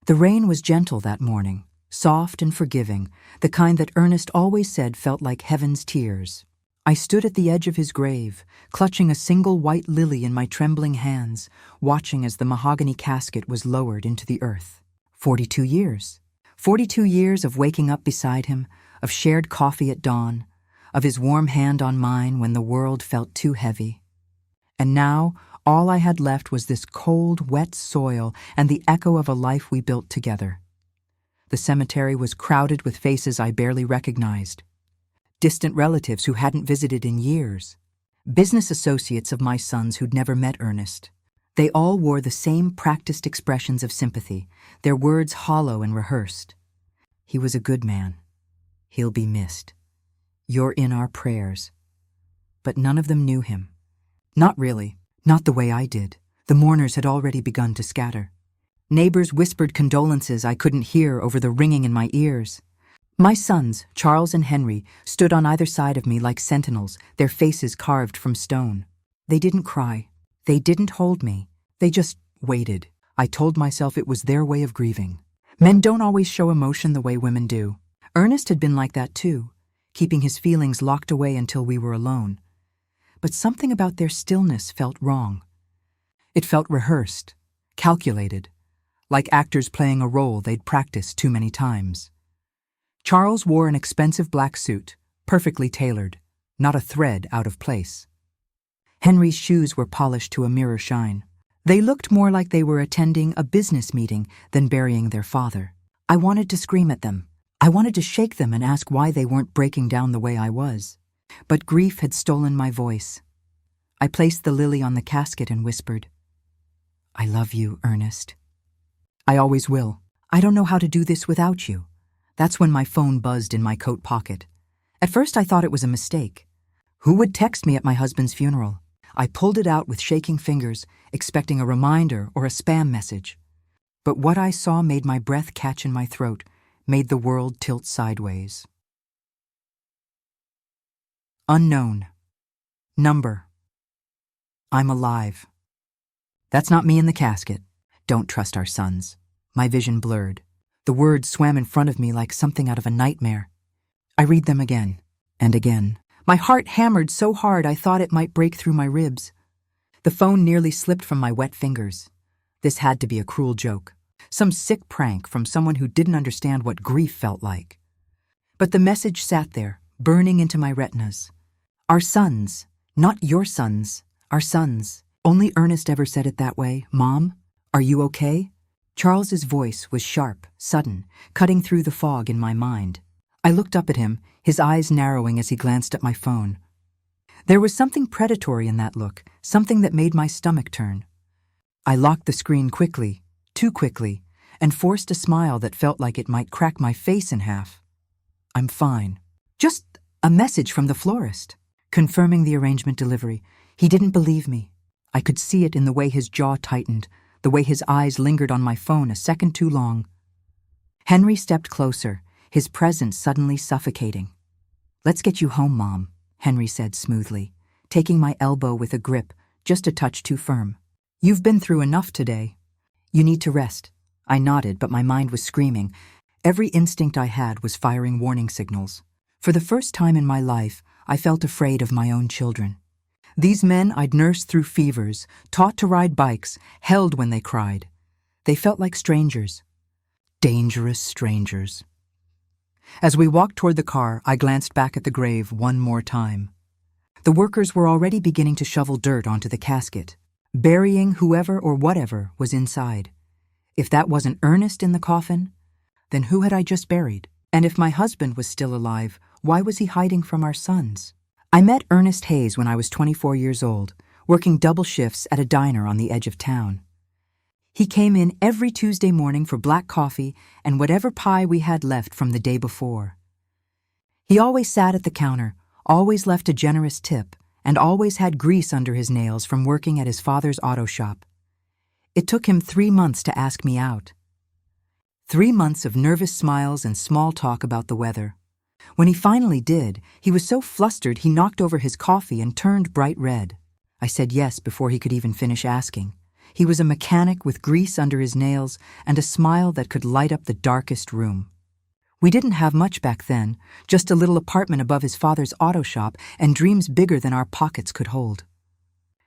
The rain was gentle that morning, soft and forgiving, the kind that Ernest always said felt like heaven's tears. I stood at the edge of his grave, clutching a single white lily in my trembling hands, watching as the mahogany casket was lowered into the earth. 42 years. 42 years of waking up beside him, of shared coffee at dawn, of his warm hand on mine when the world felt too heavy. And now, all I had left was this cold, wet soil and the echo of a life we built together. The cemetery was crowded with faces I barely recognized. Distant relatives who hadn't visited in years. Business associates of my sons who'd never met Ernest. They all wore the same practiced expressions of sympathy, their words hollow and rehearsed. He was a good man. He'll be missed. You're in our prayers. But none of them knew him. Not really. Not the way I did. The mourners had already begun to scatter. Neighbors whispered condolences I couldn't hear over the ringing in my ears. My sons, Charles and Henry, stood on either side of me like sentinels, their faces carved from stone. They didn't cry. They didn't hold me. They just waited. I told myself it was their way of grieving. Men don't always show emotion the way women do. Ernest had been like that too, keeping his feelings locked away until we were alone. But something about their stillness felt wrong. It felt rehearsed, calculated, like actors playing a role they'd practiced too many times. Charles wore an expensive black suit, perfectly tailored, not a thread out of place. Henry's shoes were polished to a mirror shine. They looked more like they were attending a business meeting than burying their father. I wanted to scream at them. I wanted to shake them and ask why they weren't breaking down the way I was. But grief had stolen my voice. I placed the lily on the casket and whispered, "I love you, Ernest. I always will. I don't know how to do this without you." That's when my phone buzzed in my coat pocket. At first I thought it was a mistake. Who would text me at my husband's funeral? I pulled it out with shaking fingers, expecting a reminder or a spam message. But what I saw made my breath catch in my throat, made the world tilt sideways. Unknown. Number. I'm alive. That's not me in the casket. Don't trust our sons. My vision blurred. The words swam in front of me like something out of a nightmare. I read them again and again. My heart hammered so hard I thought it might break through my ribs. The phone nearly slipped from my wet fingers. This had to be a cruel joke. Some sick prank from someone who didn't understand what grief felt like. But the message sat there, burning into my retinas. Our sons, not your sons, our sons. Only Ernest ever said it that way. Mom, are you okay? Charles's voice was sharp, sudden, cutting through the fog in my mind. I looked up at him, his eyes narrowing as he glanced at my phone. There was something predatory in that look, something that made my stomach turn. I locked the screen quickly, too quickly, and forced a smile that felt like it might crack my face in half. I'm fine. Just a message from the florist, confirming the arrangement delivery. He didn't believe me. I could see it in the way his jaw tightened, the way his eyes lingered on my phone a second too long. Henry stepped closer, his presence suddenly suffocating. "Let's get you home, Mom," Henry said smoothly, taking my elbow with a grip, just a touch too firm. "You've been through enough today. You need to rest." I nodded, but my mind was screaming. Every instinct I had was firing warning signals. For the first time in my life, I felt afraid of my own children. These men I'd nursed through fevers, taught to ride bikes, held when they cried. They felt like strangers. Dangerous strangers. As we walked toward the car, I glanced back at the grave one more time. The workers were already beginning to shovel dirt onto the casket, burying whoever or whatever was inside. If that wasn't Ernest in the coffin, then who had I just buried? And if my husband was still alive, why was he hiding from our sons? I met Ernest Hayes when I was 24 years old, working double shifts at a diner on the edge of town. He came in every Tuesday morning for black coffee and whatever pie we had left from the day before. He always sat at the counter, always left a generous tip, and always had grease under his nails from working at his father's auto shop. It took him 3 months to ask me out. 3 months of nervous smiles and small talk about the weather. When he finally did, he was so flustered he knocked over his coffee and turned bright red. I said yes before he could even finish asking. He was a mechanic with grease under his nails and a smile that could light up the darkest room. We didn't have much back then, just a little apartment above his father's auto shop and dreams bigger than our pockets could hold.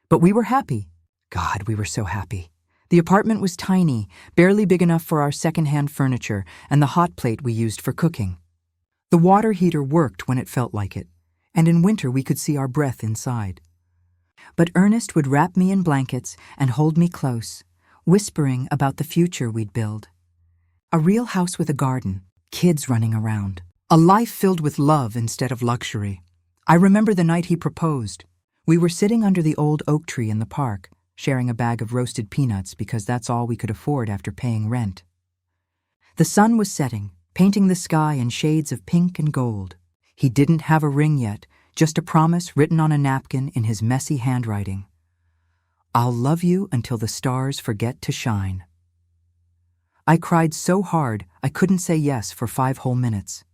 But we were happy. God, we were so happy. The apartment was tiny, barely big enough for our second-hand furniture and the hot plate we used for cooking. The water heater worked when it felt like it, and in winter we could see our breath inside. But Ernest would wrap me in blankets and hold me close, whispering about the future we'd build. A real house with a garden, kids running around. A life filled with love instead of luxury. I remember the night he proposed. We were sitting under the old oak tree in the park, sharing a bag of roasted peanuts because that's all we could afford after paying rent. The sun was setting, painting the sky in shades of pink and gold. He didn't have a ring yet, just a promise written on a napkin in his messy handwriting. I'll love you until the stars forget to shine. I cried so hard I couldn't say yes for 5 whole minutes.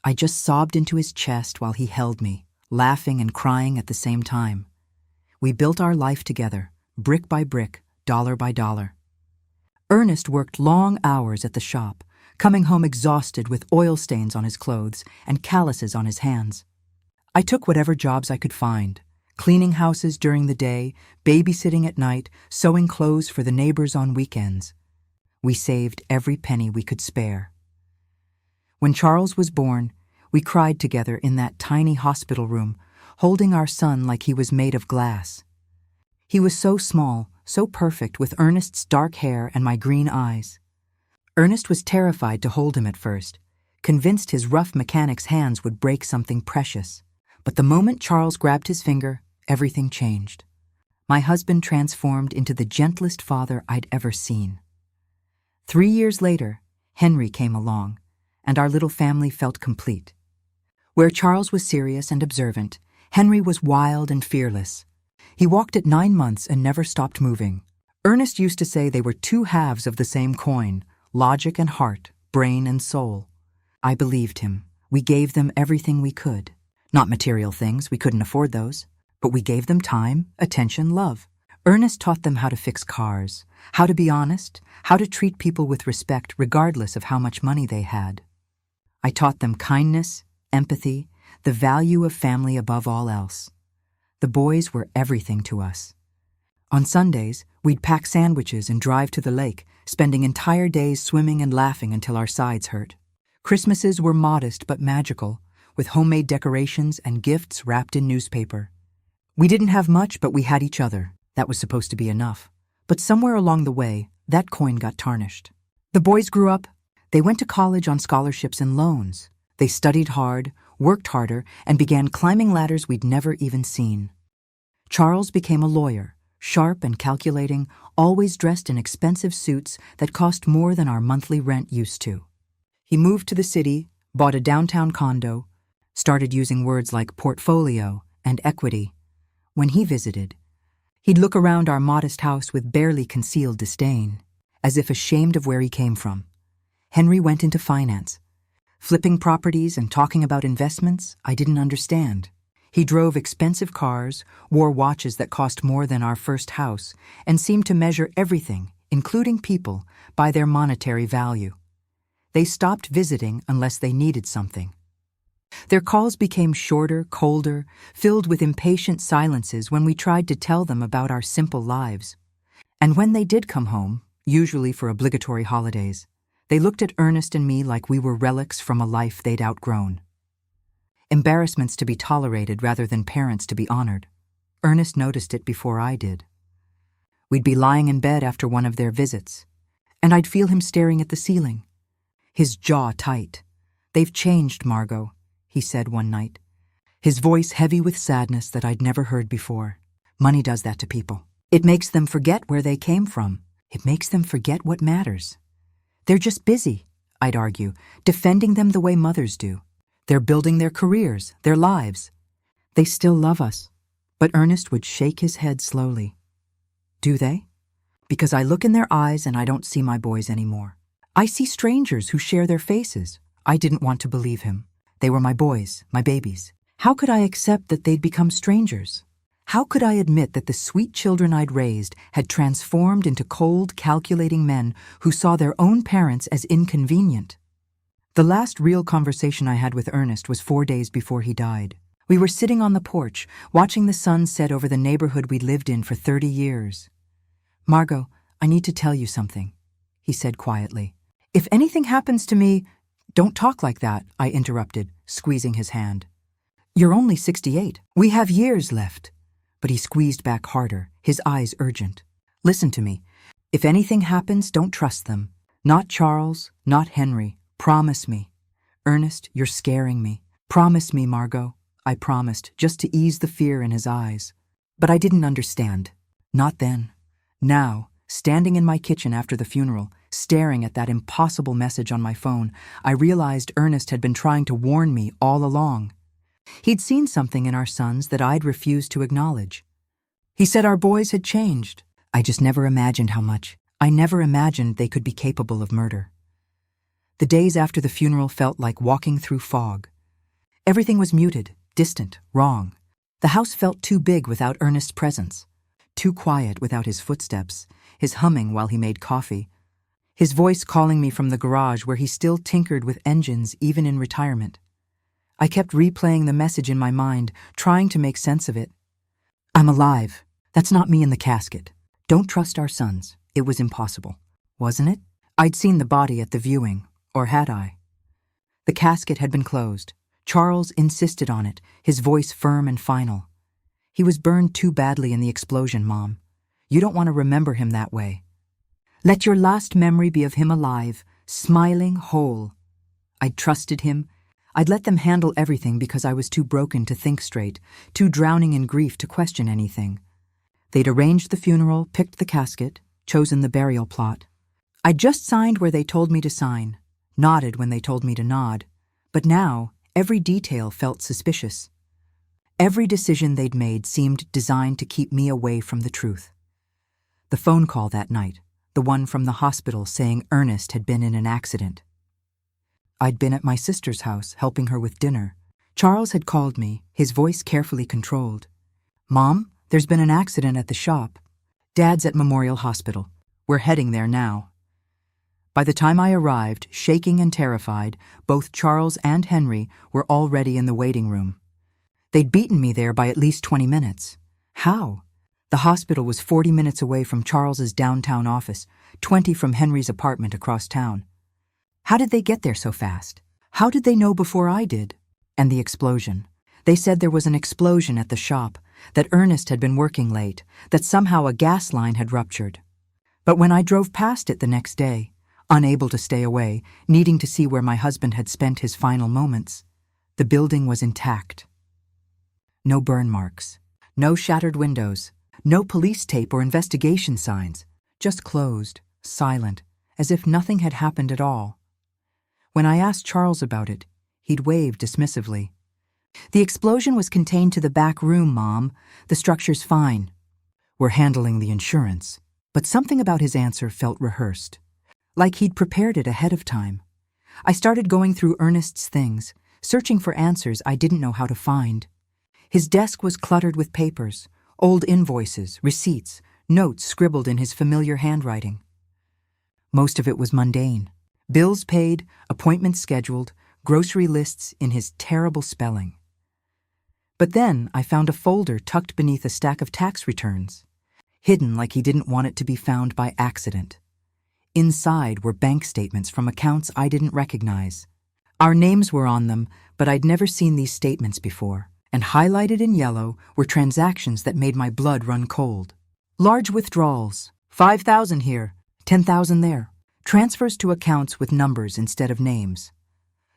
I just sobbed into his chest while he held me, laughing and crying at the same time. We built our life together, brick by brick, dollar by dollar. Ernest worked long hours at the shop, coming home exhausted with oil stains on his clothes and calluses on his hands. I took whatever jobs I could find, cleaning houses during the day, babysitting at night, sewing clothes for the neighbors on weekends. We saved every penny we could spare. When Charles was born, we cried together in that tiny hospital room, holding our son like he was made of glass. He was so small, so perfect, with Ernest's dark hair and my green eyes. Ernest was terrified to hold him at first, convinced his rough mechanic's hands would break something precious. But the moment Charles grabbed his finger, everything changed. My husband transformed into the gentlest father I'd ever seen. 3 years later, Henry came along, and our little family felt complete. Where Charles was serious and observant, Henry was wild and fearless. He walked at 9 months and never stopped moving. Ernest used to say they were 2 halves of the same coin, logic and heart, brain and soul. I believed him. We gave them everything we could. Not material things, we couldn't afford those. But we gave them time, attention, love. Ernest taught them how to fix cars, how to be honest, how to treat people with respect regardless of how much money they had. I taught them kindness, empathy, the value of family above all else. The boys were everything to us. On Sundays, we'd pack sandwiches and drive to the lake, spending entire days swimming and laughing until our sides hurt. Christmases were modest but magical, with homemade decorations and gifts wrapped in newspaper. We didn't have much, but we had each other. That was supposed to be enough. But somewhere along the way, that coin got tarnished. The boys grew up. They went to college on scholarships and loans. They studied hard, worked harder, and began climbing ladders we'd never even seen. Charles became a lawyer, sharp and calculating, always dressed in expensive suits that cost more than our monthly rent used to. He moved to the city, bought a downtown condo, started using words like portfolio and equity. When he visited, he'd look around our modest house with barely concealed disdain, as if ashamed of where he came from. Henry went into finance, flipping properties and talking about investments I didn't understand. He drove expensive cars, wore watches that cost more than our first house, and seemed to measure everything, including people, by their monetary value. They stopped visiting unless they needed something. Their calls became shorter, colder, filled with impatient silences when we tried to tell them about our simple lives. And when they did come home, usually for obligatory holidays, they looked at Ernest and me like we were relics from a life they'd outgrown. Embarrassments to be tolerated rather than parents to be honored. Ernest noticed it before I did. We'd be lying in bed after one of their visits, and I'd feel him staring at the ceiling, his jaw tight. "They've changed, Margot," he said one night, his voice heavy with sadness that I'd never heard before. "Money does that to people. It makes them forget where they came from. It makes them forget what matters. They're just busy," I'd argue, defending them the way mothers do. "They're building their careers, their lives. They still love us." But Ernest would shake his head slowly. "Do they? Because I look in their eyes and I don't see my boys anymore. I see strangers who share their faces." I didn't want to believe him. They were my boys, my babies. How could I accept that they'd become strangers? How could I admit that the sweet children I'd raised had transformed into cold, calculating men who saw their own parents as inconvenient? The last real conversation I had with Ernest was 4 days before he died. We were sitting on the porch, watching the sun set over the neighborhood we'd lived in for 30 years. "Margot, I need to tell you something," he said quietly. "If anything happens to me—" "Don't talk like that," I interrupted, squeezing his hand. "You're only 68. We have years left." But he squeezed back harder, his eyes urgent. "Listen to me. If anything happens, don't trust them. Not Charles, not Henry. Promise me. Ernest, you're scaring me. Promise me, Margot." I promised, just to ease the fear in his eyes. But I didn't understand. Not then. Now, standing in my kitchen after the funeral, staring at that impossible message on my phone, I realized Ernest had been trying to warn me all along. He'd seen something in our sons that I'd refused to acknowledge. He said our boys had changed. I just never imagined how much. I never imagined they could be capable of murder. The days after the funeral felt like walking through fog. Everything was muted, distant, wrong. The house felt too big without Ernest's presence, too quiet without his footsteps, his humming while he made coffee, his voice calling me from the garage where he still tinkered with engines even in retirement. I kept replaying the message in my mind, trying to make sense of it. "I'm alive. That's not me in the casket. Don't trust our sons." It was impossible, wasn't it? I'd seen the body at the viewing, or had I? The casket had been closed. Charles insisted on it, his voice firm and final. "He was burned too badly in the explosion, Mom. You don't want to remember him that way. Let your last memory be of him alive, smiling, whole." I'd trusted him. I'd let them handle everything because I was too broken to think straight, too drowning in grief to question anything. They'd arranged the funeral, picked the casket, chosen the burial plot. I'd just signed where they told me to sign, nodded when they told me to nod. But now, every detail felt suspicious. Every decision they'd made seemed designed to keep me away from the truth. The phone call that night, the one from the hospital saying Ernest had been in an accident. I'd been at my sister's house, helping her with dinner. Charles had called me, his voice carefully controlled. "Mom, there's been an accident at the shop. Dad's at Memorial Hospital. We're heading there now." By the time I arrived, shaking and terrified, both Charles and Henry were already in the waiting room. They'd beaten me there by at least 20 minutes. How? The hospital was 40 minutes away from Charles's downtown office, 20 from Henry's apartment across town. How did they get there so fast? How did they know before I did? And the explosion. They said there was an explosion at the shop, that Ernest had been working late, that somehow a gas line had ruptured. But when I drove past it the next day, unable to stay away, needing to see where my husband had spent his final moments, the building was intact. No burn marks, no shattered windows, no police tape or investigation signs, just closed, silent, as if nothing had happened at all. When I asked Charles about it, he'd waved dismissively. "The explosion was contained to the back room, Mom. The structure's fine. We're handling the insurance." But something about his answer felt rehearsed, like he'd prepared it ahead of time. I started going through Ernest's things, searching for answers I didn't know how to find. His desk was cluttered with papers, old invoices, receipts, notes scribbled in his familiar handwriting. Most of it was mundane. Bills paid, appointments scheduled, grocery lists in his terrible spelling. But then I found a folder tucked beneath a stack of tax returns, hidden like he didn't want it to be found by accident. Inside were bank statements from accounts I didn't recognize. Our names were on them, but I'd never seen these statements before, and highlighted in yellow were transactions that made my blood run cold. Large withdrawals, 5,000 here, 10,000 there. Transfers to accounts with numbers instead of names.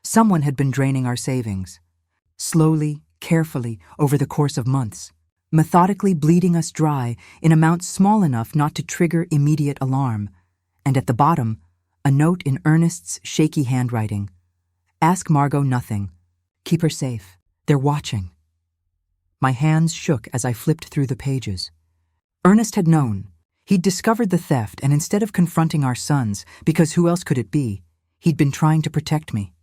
Someone had been draining our savings. Slowly, carefully, over the course of months. Methodically bleeding us dry in amounts small enough not to trigger immediate alarm. And at the bottom, a note in Ernest's shaky handwriting. "Ask Margot nothing. Keep her safe. They're watching." My hands shook as I flipped through the pages. Ernest had known. He'd discovered the theft, and instead of confronting our sons, because who else could it be, he'd been trying to protect me.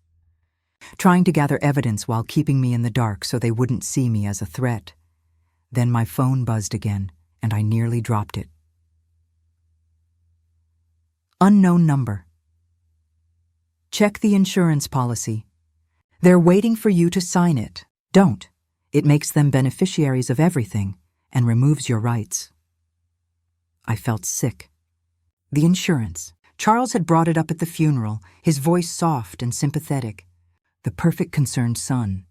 Trying to gather evidence while keeping me in the dark so they wouldn't see me as a threat. Then my phone buzzed again, and I nearly dropped it. Unknown number. Check the insurance policy. They're waiting for you to sign it. Don't. It makes them beneficiaries of everything and removes your rights. I felt sick. The insurance. Charles had brought it up at the funeral, his voice soft and sympathetic. The perfect concerned son.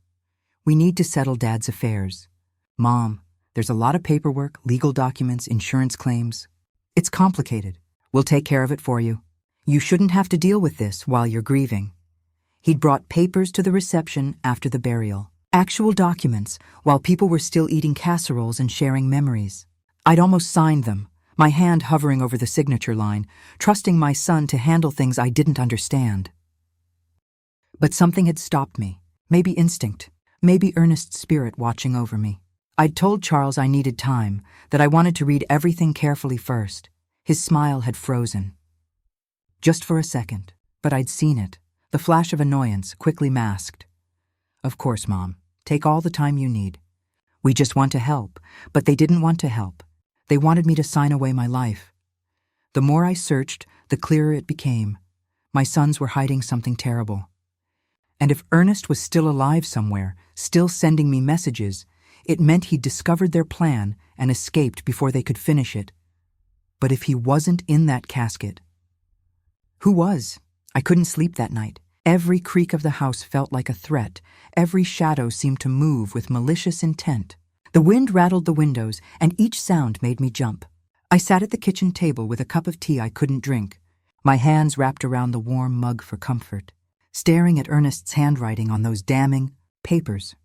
We need to settle Dad's affairs. Mom, there's a lot of paperwork, legal documents, insurance claims. It's complicated. We'll take care of it for you. You shouldn't have to deal with this while you're grieving. He'd brought papers to the reception after the burial. Actual documents, while people were still eating casseroles and sharing memories. I'd almost signed them, my hand hovering over the signature line, trusting my son to handle things I didn't understand. But something had stopped me. Maybe instinct, maybe Ernest's spirit watching over me. I'd told Charles I needed time, that I wanted to read everything carefully first. His smile had frozen. Just for a second, but I'd seen it, the flash of annoyance quickly masked. Of course, Mom, take all the time you need. We just want to help, but they didn't want to help. They wanted me to sign away my life. The more I searched, the clearer it became. My sons were hiding something terrible. And if Ernest was still alive somewhere, still sending me messages, it meant he'd discovered their plan and escaped before they could finish it. But if he wasn't in that casket, who was? I couldn't sleep that night. Every creak of the house felt like a threat. Every shadow seemed to move with malicious intent. The wind rattled the windows, and each sound made me jump. I sat at the kitchen table with a cup of tea I couldn't drink, my hands wrapped around the warm mug for comfort, staring at Ernest's handwriting on those damning papers.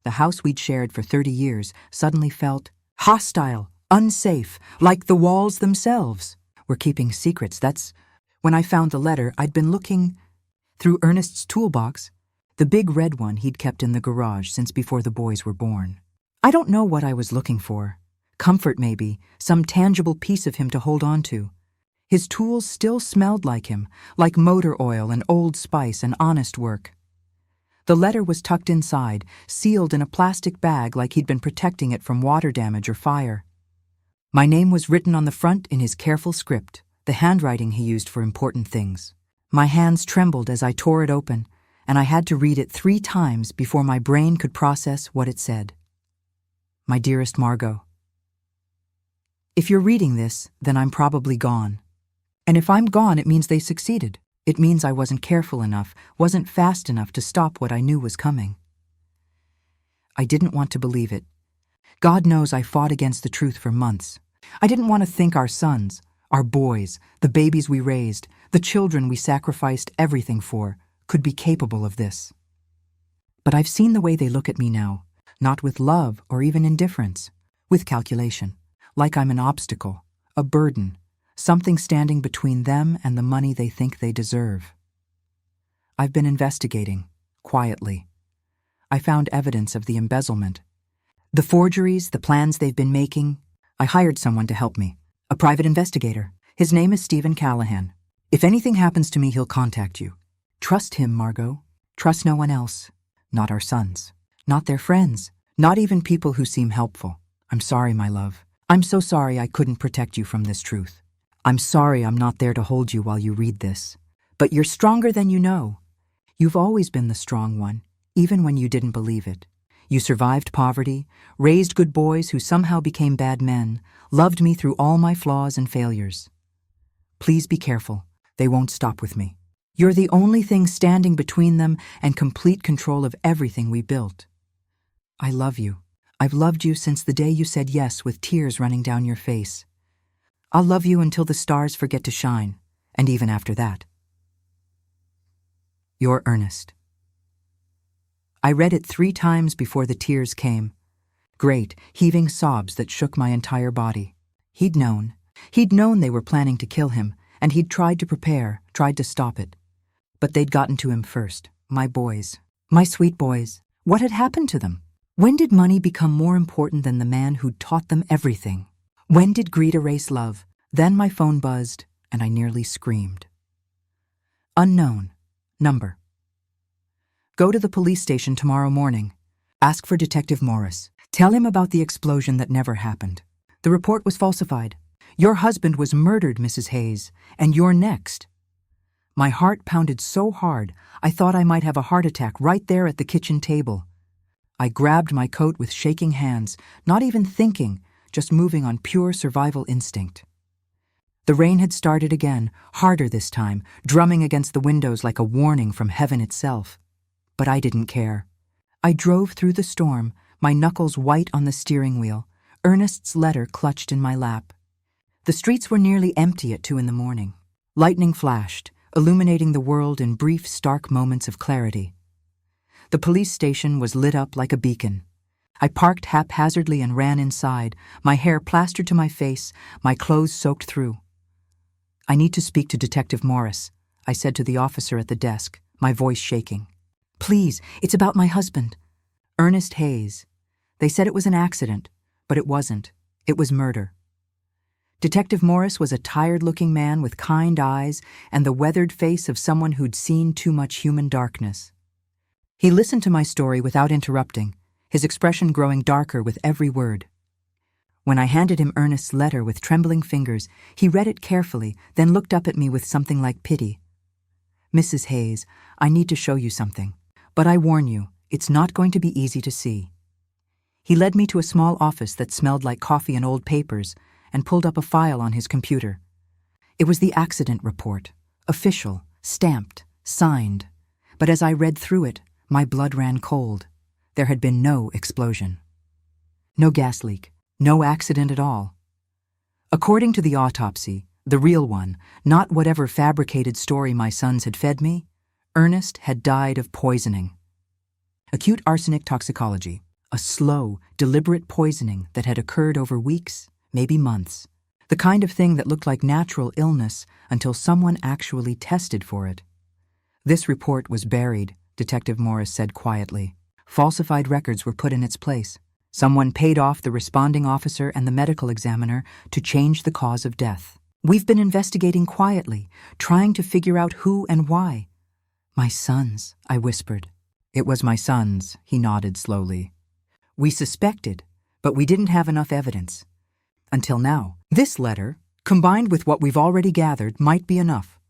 The house we'd shared for 30 years suddenly felt hostile, unsafe, like the walls themselves were keeping secrets. That's when I found the letter. I'd been looking through Ernest's toolbox, the big red one he'd kept in the garage since before the boys were born. I don't know what I was looking for. Comfort maybe, some tangible piece of him to hold on to. His tools still smelled like him, like motor oil and Old Spice and honest work. The letter was tucked inside, sealed in a plastic bag like he'd been protecting it from water damage or fire. My name was written on the front in his careful script, the handwriting he used for important things. My hands trembled as I tore it open, and I had to read it 3 times before my brain could process what it said. My dearest Margot, if you're reading this, then I'm probably gone. And if I'm gone, it means they succeeded. It means I wasn't careful enough, wasn't fast enough to stop what I knew was coming. I didn't want to believe it. God knows I fought against the truth for months. I didn't want to think our sons, our boys, the babies we raised, the children we sacrificed everything for, could be capable of this. But I've seen the way they look at me now, not with love or even indifference, with calculation, like I'm an obstacle, a burden, something standing between them and the money they think they deserve. I've been investigating, quietly. I found evidence of the embezzlement. The forgeries, the plans they've been making. I hired someone to help me, a private investigator. His name is Stephen Callahan. If anything happens to me, he'll contact you. Trust him, Margot. Trust no one else. Not our sons. Not their friends. Not even people who seem helpful. I'm sorry, my love. I'm so sorry I couldn't protect you from this truth. I'm sorry I'm not there to hold you while you read this. But you're stronger than you know. You've always been the strong one, even when you didn't believe it. You survived poverty, raised good boys who somehow became bad men, loved me through all my flaws and failures. Please be careful. They won't stop with me. You're the only thing standing between them and complete control of everything we built. I love you. I've loved you since the day you said yes with tears running down your face. I'll love you until the stars forget to shine, and even after that. Your Ernest. I read it 3 times before the tears came. Great, heaving sobs that shook my entire body. He'd known. He'd known they were planning to kill him, and he'd tried to prepare, tried to stop it. But they'd gotten to him first. My boys. My sweet boys. What had happened to them? When did money become more important than the man who'd taught them everything? When did greed erase love? Then my phone buzzed, and I nearly screamed. Unknown. Number. Go to the police station tomorrow morning. Ask for Detective Morris. Tell him about the explosion that never happened. The report was falsified. Your husband was murdered, Mrs. Hayes, and you're next. My heart pounded so hard, I thought I might have a heart attack right there at the kitchen table. I grabbed my coat with shaking hands, not even thinking, just moving on pure survival instinct. The rain had started again, harder this time, drumming against the windows like a warning from heaven itself. But I didn't care. I drove through the storm, my knuckles white on the steering wheel, Ernest's letter clutched in my lap. The streets were nearly empty at 2 a.m. Lightning flashed, illuminating the world in brief, stark moments of clarity. The police station was lit up like a beacon. I parked haphazardly and ran inside, my hair plastered to my face, my clothes soaked through. I need to speak to Detective Morris, I said to the officer at the desk, my voice shaking. Please, it's about my husband. Ernest Hayes. They said it was an accident, but it wasn't. It was murder. Detective Morris was a tired-looking man with kind eyes and the weathered face of someone who'd seen too much human darkness. He listened to my story without interrupting, his expression growing darker with every word. When I handed him Ernest's letter with trembling fingers, he read it carefully, then looked up at me with something like pity. Mrs. Hayes, I need to show you something, but I warn you, it's not going to be easy to see. He led me to a small office that smelled like coffee and old papers, and pulled up a file on his computer. It was the accident report, official, stamped, signed. But as I read through it, my blood ran cold. There had been no explosion. No gas leak, no accident at all. According to the autopsy, the real one, not whatever fabricated story my sons had fed me, Ernest had died of poisoning. Acute arsenic toxicology, a slow, deliberate poisoning that had occurred over weeks, maybe months, the kind of thing that looked like natural illness until someone actually tested for it. This report was buried, Detective Morris said quietly. Falsified records were put in its place. Someone paid off the responding officer and the medical examiner to change the cause of death. We've been investigating quietly, trying to figure out who and why. My sons, I whispered. It was my sons, he nodded slowly. We suspected, but we didn't have enough evidence. Until now. This letter, combined with what we've already gathered, might be enough.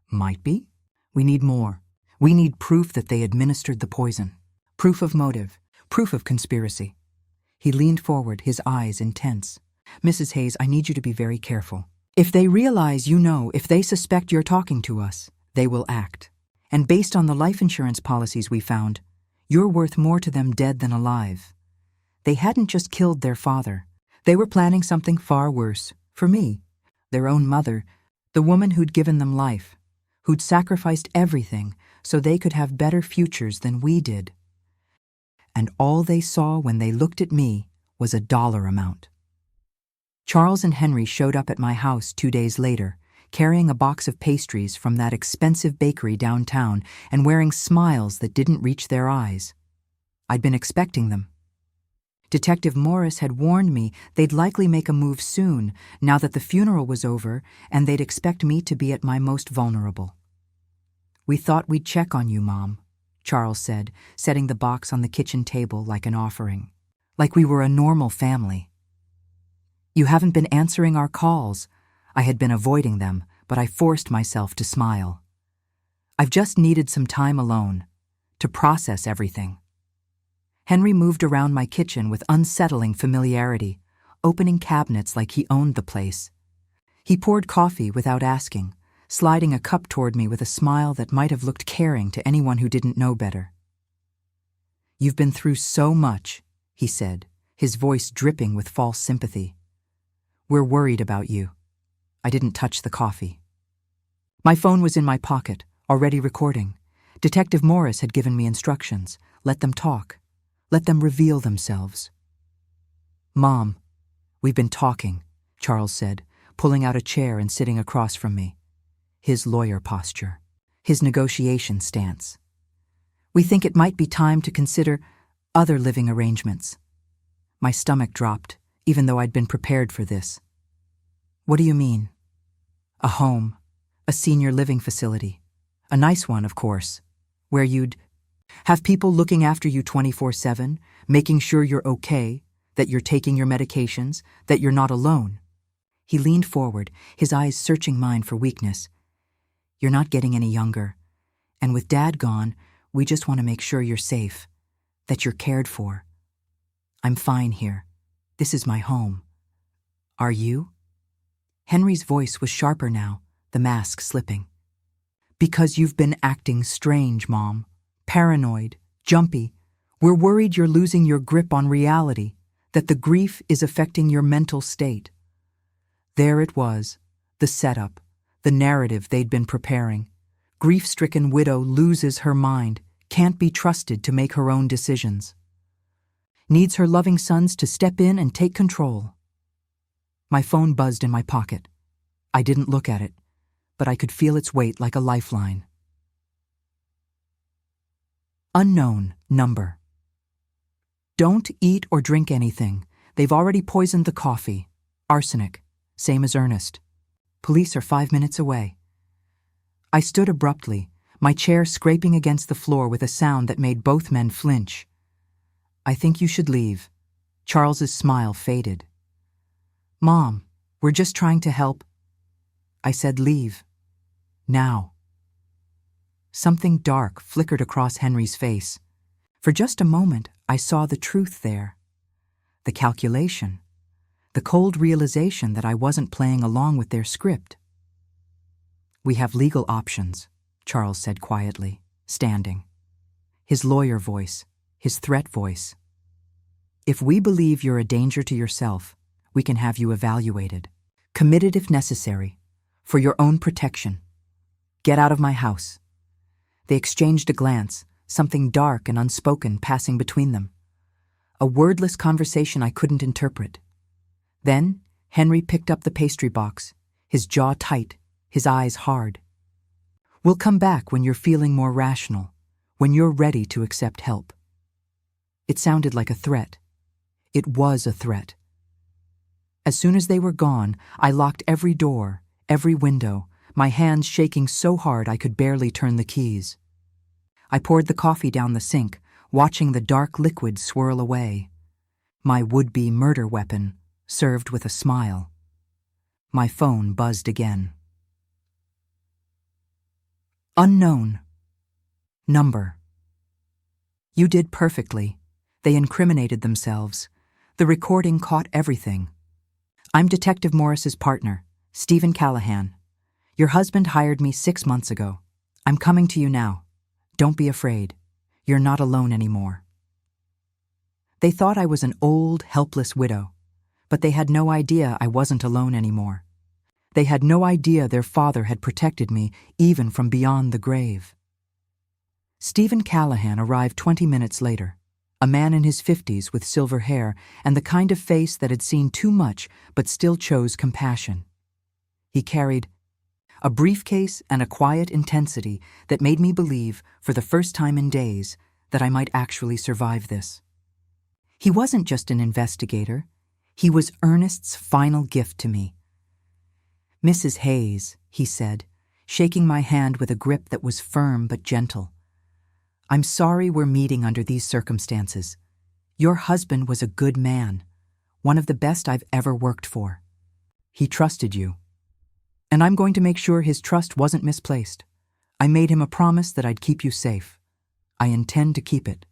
Might be? We need more. We need proof that they administered the poison. Proof of motive. Proof of conspiracy. He leaned forward, his eyes intense. Mrs. Hayes, I need you to be very careful. If they realize you know, if they suspect you're talking to us, they will act. And based on the life insurance policies we found, you're worth more to them dead than alive. They hadn't just killed their father. They were planning something far worse, for me, their own mother, the woman who'd given them life, who'd sacrificed everything so they could have better futures than we did. And all they saw when they looked at me was a dollar amount. Charles and Henry showed up at my house 2 days later, carrying a box of pastries from that expensive bakery downtown and wearing smiles that didn't reach their eyes. I'd been expecting them. Detective Morris had warned me they'd likely make a move soon, now that the funeral was over, and they'd expect me to be at my most vulnerable. We thought we'd check on you, Mom, Charles said, setting the box on the kitchen table like an offering. Like we were a normal family. You haven't been answering our calls. I had been avoiding them, but I forced myself to smile. I've just needed some time alone, to process everything. Henry moved around my kitchen with unsettling familiarity, opening cabinets like he owned the place. He poured coffee without asking, sliding a cup toward me with a smile that might have looked caring to anyone who didn't know better. You've been through so much, he said, his voice dripping with false sympathy. We're worried about you. I didn't touch the coffee. My phone was in my pocket, already recording. Detective Morris had given me instructions. Let them talk. Let them reveal themselves. Mom, we've been talking, Charles said, pulling out a chair and sitting across from me. His lawyer posture, his negotiation stance. We think it might be time to consider other living arrangements. My stomach dropped, even though I'd been prepared for this. What do you mean? A home, a senior living facility. A nice one, of course, where you'd have people looking after you 24/7, making sure you're okay, that you're taking your medications, that you're not alone. He leaned forward, his eyes searching mine for weakness. You're not getting any younger. And with Dad gone, we just want to make sure you're safe, that you're cared for. I'm fine here. This is my home. Are you? Henry's voice was sharper now, the mask slipping. Because you've been acting strange, Mom. Paranoid, jumpy. We're worried you're losing your grip on reality, that the grief is affecting your mental state. There it was, the setup, the narrative they'd been preparing. Grief-stricken widow loses her mind, can't be trusted to make her own decisions. Needs her loving sons to step in and take control. My phone buzzed in my pocket. I didn't look at it, but I could feel its weight like a lifeline. Unknown number. Don't eat or drink anything. They've already poisoned the coffee. Arsenic, same as Ernest. Police are 5 minutes away. I stood abruptly, my chair scraping against the floor with a sound that made both men flinch. I think you should leave. Charles's smile faded. Mom, we're just trying to help. I said leave. Now. Something dark flickered across Henry's face. For just a moment, I saw the truth there. The calculation. The cold realization that I wasn't playing along with their script. We have legal options, Charles said quietly, standing. His lawyer voice, his threat voice. If we believe you're a danger to yourself, we can have you evaluated, committed if necessary, for your own protection. Get out of my house. They exchanged a glance, something dark and unspoken passing between them. A wordless conversation I couldn't interpret. Then, Henry picked up the pastry box, his jaw tight, his eyes hard. We'll come back when you're feeling more rational, when you're ready to accept help. It sounded like a threat. It was a threat. As soon as they were gone, I locked every door, every window, my hands shaking so hard I could barely turn the keys. I poured the coffee down the sink, watching the dark liquid swirl away. My would-be murder weapon served with a smile. My phone buzzed again. Unknown number. You did perfectly. They incriminated themselves. The recording caught everything. I'm Detective Morris's partner, Stephen Callahan. Your husband hired me 6 months ago. I'm coming to you now. Don't be afraid. You're not alone anymore. They thought I was an old, helpless widow, but they had no idea I wasn't alone anymore. They had no idea their father had protected me even from beyond the grave. Stephen Callahan arrived 20 minutes later, a man in his 50s with silver hair and the kind of face that had seen too much but still chose compassion. He carried a briefcase and a quiet intensity that made me believe, for the first time in days, that I might actually survive this. He wasn't just an investigator. He was Ernest's final gift to me. Mrs. Hayes, he said, shaking my hand with a grip that was firm but gentle. I'm sorry we're meeting under these circumstances. Your husband was a good man, one of the best I've ever worked for. He trusted you. And I'm going to make sure his trust wasn't misplaced. I made him a promise that I'd keep you safe. I intend to keep it.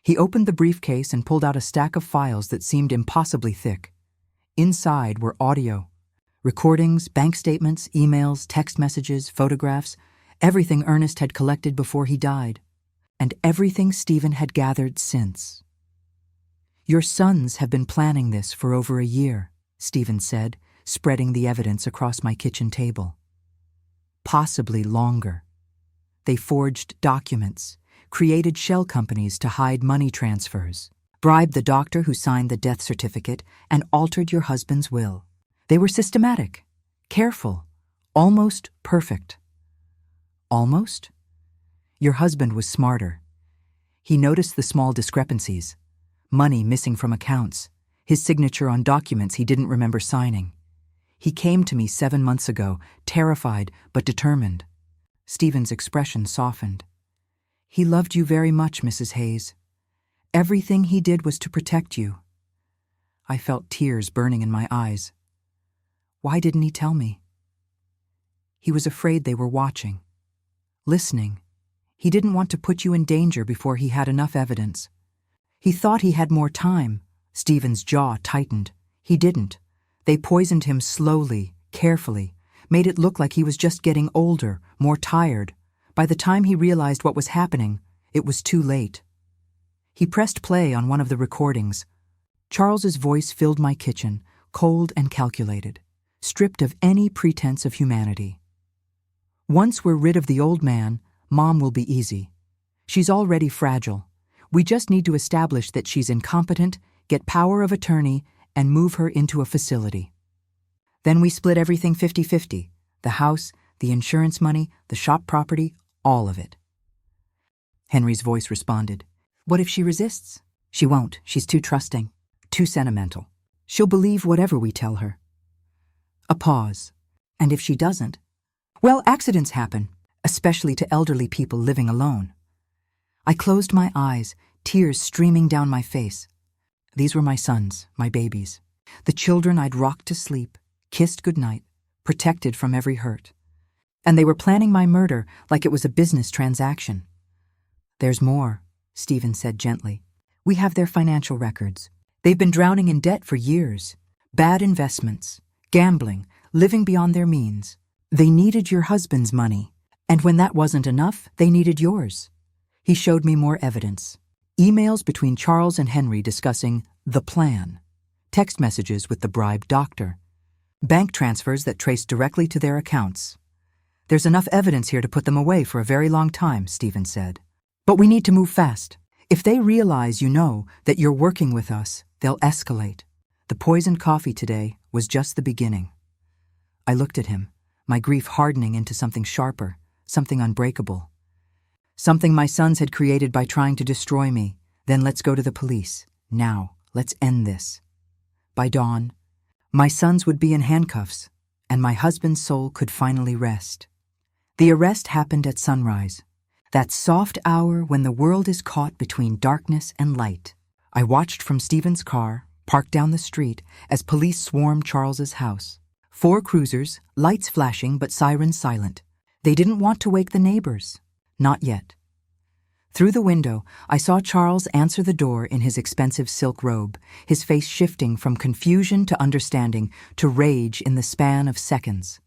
He opened the briefcase and pulled out a stack of files that seemed impossibly thick. Inside were audio, recordings, bank statements, emails, text messages, photographs, everything Ernest had collected before he died, and everything Stephen had gathered since. Your sons have been planning this for over a year, Stephen said, spreading the evidence across my kitchen table. Possibly longer. They forged documents, created shell companies to hide money transfers, bribed the doctor who signed the death certificate, and altered your husband's will. They were systematic, careful, almost perfect. Almost? Your husband was smarter. He noticed the small discrepancies, money missing from accounts, his signature on documents he didn't remember signing. He came to me 7 months ago, terrified but determined. Stephen's expression softened. He loved you very much, Mrs. Hayes. Everything he did was to protect you. I felt tears burning in my eyes. Why didn't he tell me? He was afraid they were watching, listening. He didn't want to put you in danger before he had enough evidence. He thought he had more time. Stephen's jaw tightened. He didn't. They poisoned him slowly, carefully, made it look like he was just getting older, more tired. By the time he realized what was happening, it was too late. He pressed play on one of the recordings. Charles's voice filled my kitchen, cold and calculated, stripped of any pretense of humanity. Once we're rid of the old man, Mom will be easy. She's already fragile. We just need to establish that she's incompetent, get power of attorney, and move her into a facility. Then we split everything 50-50, the house, the insurance money, the shop property, all of it. Henry's voice responded. What if she resists? She won't. She's too trusting, too sentimental. She'll believe whatever we tell her. A pause. And if she doesn't? Well, accidents happen, especially to elderly people living alone. I closed my eyes, tears streaming down my face. These were my sons, my babies, the children I'd rocked to sleep, kissed goodnight, protected from every hurt. And they were planning my murder like it was a business transaction. There's more, Stephen said gently. We have their financial records. They've been drowning in debt for years. Bad investments, gambling, living beyond their means. They needed your husband's money, and when that wasn't enough, they needed yours. He showed me more evidence. Emails between Charles and Henry discussing the plan. Text messages with the bribed doctor. Bank transfers that traced directly to their accounts. There's enough evidence here to put them away for a very long time, Stephen said. But we need to move fast. If they realize you know that you're working with us, they'll escalate. The poisoned coffee today was just the beginning. I looked at him, my grief hardening into something sharper, something unbreakable. Something my sons had created by trying to destroy me. Then let's go to the police. Now, let's end this. By dawn, my sons would be in handcuffs, and my husband's soul could finally rest. The arrest happened at sunrise, that soft hour when the world is caught between darkness and light. I watched from Stephen's car, parked down the street, as police swarmed Charles's house. 4 cruisers, lights flashing but sirens silent. They didn't want to wake the neighbors. Not yet. Through the window, I saw Charles answer the door in his expensive silk robe, his face shifting from confusion to understanding to rage in the span of seconds.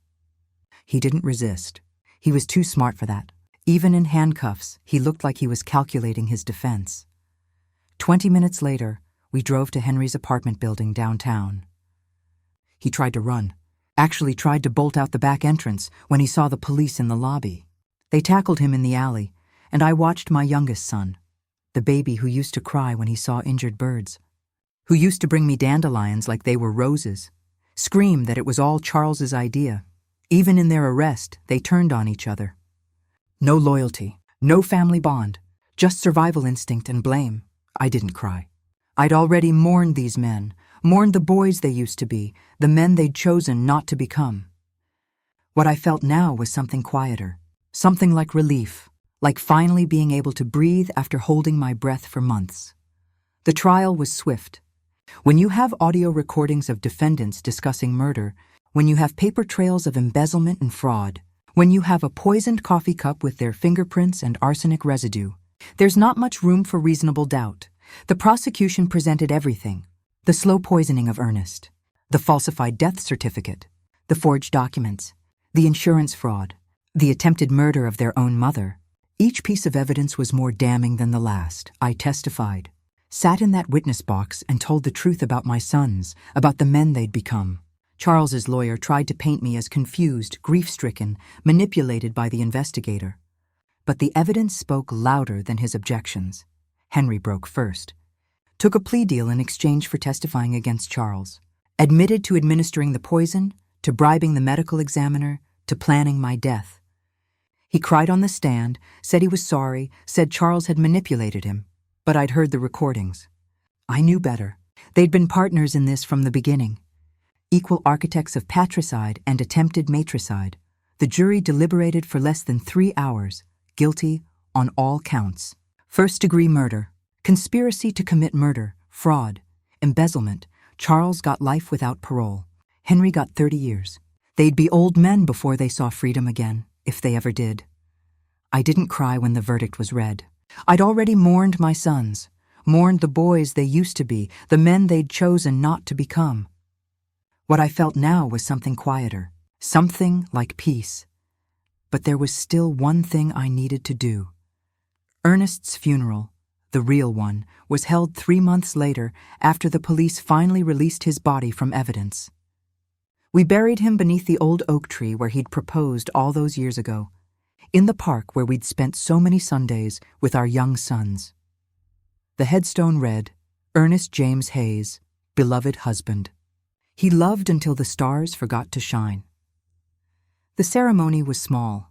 He didn't resist. He was too smart for that. Even in handcuffs, he looked like he was calculating his defense. 20 minutes later, we drove to Henry's apartment building downtown. He tried to run, actually tried to bolt out the back entrance when he saw the police in the lobby. They tackled him in the alley, and I watched my youngest son, the baby who used to cry when he saw injured birds, who used to bring me dandelions like they were roses, scream that it was all Charles's idea. Even in their arrest, they turned on each other. No loyalty, no family bond, just survival instinct and blame. I didn't cry. I'd already mourned these men, mourned the boys they used to be, the men they'd chosen not to become. What I felt now was something quieter, something like relief, like finally being able to breathe after holding my breath for months. The trial was swift. When you have audio recordings of defendants discussing murder, when you have paper trails of embezzlement and fraud, when you have a poisoned coffee cup with their fingerprints and arsenic residue, there's not much room for reasonable doubt. The prosecution presented everything: the slow poisoning of Ernest, the falsified death certificate, the forged documents, the insurance fraud, the attempted murder of their own mother. Each piece of evidence was more damning than the last. I testified, sat in that witness box and told the truth about my sons, about the men they'd become. Charles's lawyer tried to paint me as confused, grief-stricken, manipulated by the investigator. But the evidence spoke louder than his objections. Henry broke first. Took a plea deal in exchange for testifying against Charles. Admitted to administering the poison, to bribing the medical examiner, to planning my death. He cried on the stand, said he was sorry, said Charles had manipulated him. But I'd heard the recordings. I knew better. They'd been partners in this from the beginning. Equal architects of patricide and attempted matricide. The jury deliberated for less than 3 hours, guilty on all counts. First-degree murder, conspiracy to commit murder, fraud, embezzlement, Charles got life without parole. Henry got 30 years. They'd be old men before they saw freedom again, if they ever did. I didn't cry when the verdict was read. I'd already mourned my sons, mourned the boys they used to be, the men they'd chosen not to become. What I felt now was something quieter, something like peace. But there was still one thing I needed to do. Ernest's funeral, the real one, was held 3 months later after the police finally released his body from evidence. We buried him beneath the old oak tree where he'd proposed all those years ago, in the park where we'd spent so many Sundays with our young sons. The headstone read, Ernest James Hayes, beloved husband. He loved until the stars forgot to shine. The ceremony was small.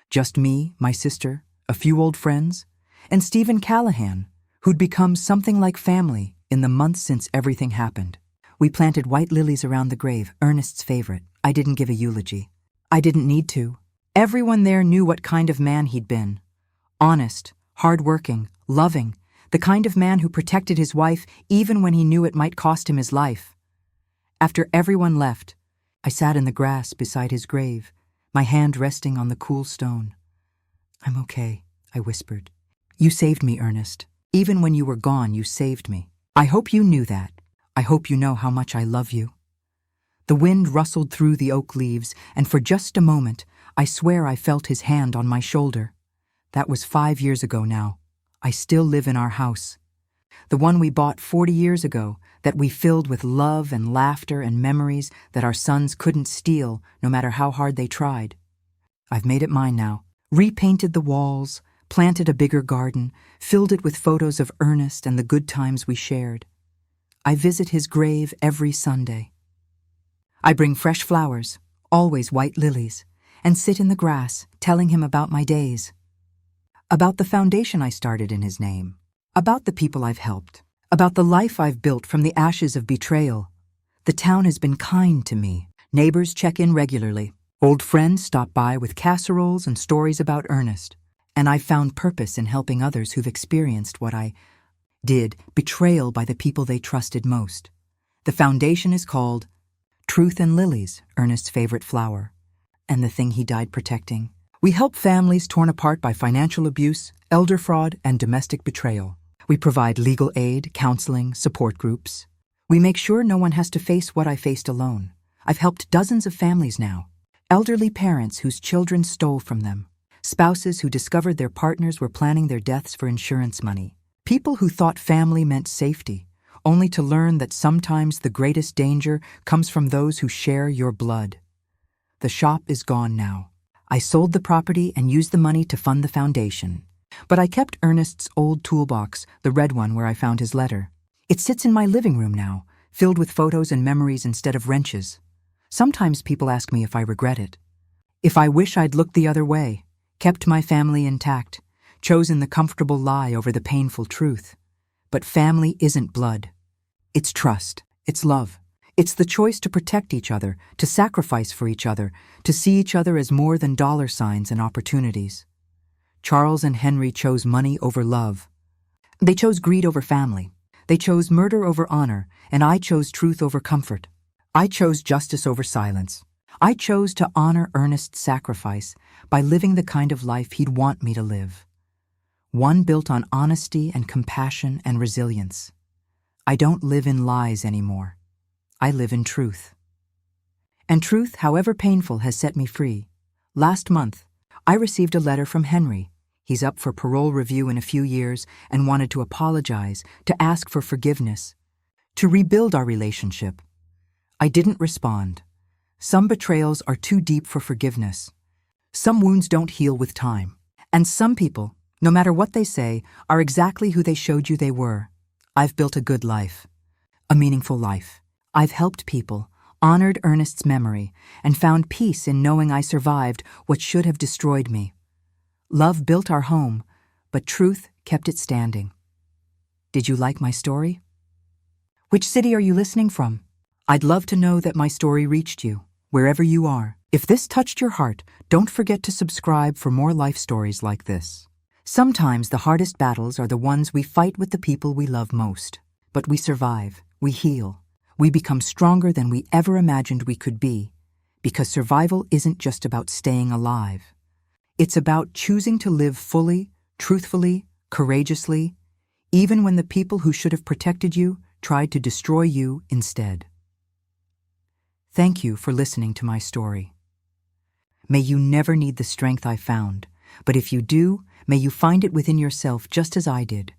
Just me, my sister, a few old friends, and Stephen Callahan, who'd become something like family in the months since everything happened. We planted white lilies around the grave, Ernest's favorite. I didn't give a eulogy. I didn't need to. Everyone there knew what kind of man he'd been. Honest, hard-working, loving, the kind of man who protected his wife even when he knew it might cost him his life. After everyone left, I sat in the grass beside his grave, my hand resting on the cool stone. I'm okay, I whispered. You saved me, Ernest. Even when you were gone, you saved me. I hope you knew that. I hope you know how much I love you. The wind rustled through the oak leaves, and for just a moment, I swear I felt his hand on my shoulder. That was 5 years ago now. I still live in our house. The one we bought 40 years ago, that we filled with love and laughter and memories that our sons couldn't steal no matter how hard they tried. I've made it mine now, repainted the walls, planted a bigger garden, filled it with photos of Ernest and the good times we shared. I visit his grave every Sunday. I bring fresh flowers, always white lilies, and sit in the grass telling him about my days. About the foundation I started in his name. About the people I've helped. About the life I've built from the ashes of betrayal. The town has been kind to me. Neighbors check in regularly. Old friends stop by with casseroles and stories about Ernest. And I've found purpose in helping others who've experienced what I did, betrayal by the people they trusted most. The foundation is called Truth and Lilies, Ernest's favorite flower, and the thing he died protecting. We help families torn apart by financial abuse, elder fraud, and domestic betrayal. We provide legal aid, counseling, support groups. We make sure no one has to face what I faced alone. I've helped dozens of families now. Elderly parents whose children stole from them. Spouses who discovered their partners were planning their deaths for insurance money. People who thought family meant safety, only to learn that sometimes the greatest danger comes from those who share your blood. The shop is gone now. I sold the property and used the money to fund the foundation. But I kept Ernest's old toolbox, the red one where I found his letter. It sits in my living room now, filled with photos and memories instead of wrenches. Sometimes people ask me if I regret it. If I wish I'd looked the other way, kept my family intact, chosen the comfortable lie over the painful truth. But family isn't blood. It's trust. It's love. It's the choice to protect each other, to sacrifice for each other, to see each other as more than dollar signs and opportunities. Charles and Henry chose money over love. They chose greed over family. They chose murder over honor, and I chose truth over comfort. I chose justice over silence. I chose to honor Ernest's sacrifice by living the kind of life he'd want me to live. One built on honesty and compassion and resilience. I don't live in lies anymore. I live in truth. And truth, however painful, has set me free. Last month, I received a letter from Henry. He's up for parole review in a few years and wanted to apologize, to ask for forgiveness, to rebuild our relationship. I didn't respond. Some betrayals are too deep for forgiveness. Some wounds don't heal with time. And some people, no matter what they say, are exactly who they showed you they were. I've built a good life, a meaningful life. I've helped people, honored Ernest's memory, and found peace in knowing I survived what should have destroyed me. Love built our home, but truth kept it standing. Did you like my story? Which city are you listening from? I'd love to know that my story reached you, wherever you are. If this touched your heart, don't forget to subscribe for more life stories like this. Sometimes the hardest battles are the ones we fight with the people we love most. But we survive, we heal, We become stronger than we ever imagined we could be, because survival isn't just about staying alive. It's about choosing to live fully, truthfully, courageously, even when the people who should have protected you tried to destroy you instead. Thank you for listening to my story. May you never need the strength I found, but if you do, may you find it within yourself just as I did.